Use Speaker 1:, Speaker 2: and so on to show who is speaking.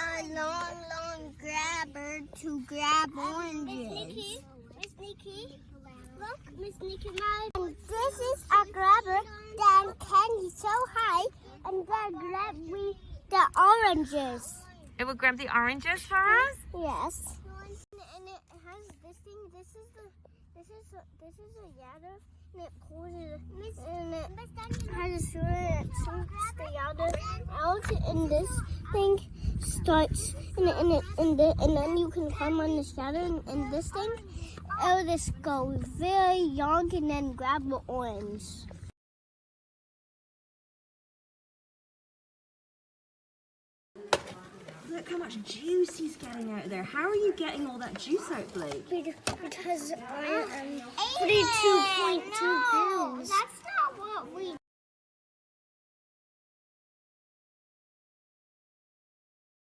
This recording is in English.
Speaker 1: a long grabber to grab oranges.
Speaker 2: Miss Nikki, look, Miss Nikki Mouse.
Speaker 1: And this is a grabber that can be so high and then grab me the oranges.
Speaker 3: It will grab the oranges for us?
Speaker 1: Yes. And it has this thing. This is a yadder, and it pulls it, and it has a string that shoots the yadder out, and this thing starts, and then you can climb on this yadder, and this thing, it'll just go very young and then grab the orange.
Speaker 3: Look how much juice he's getting out of there. How are you getting all that juice out, Blake?
Speaker 1: Because I am 42.2 pounds.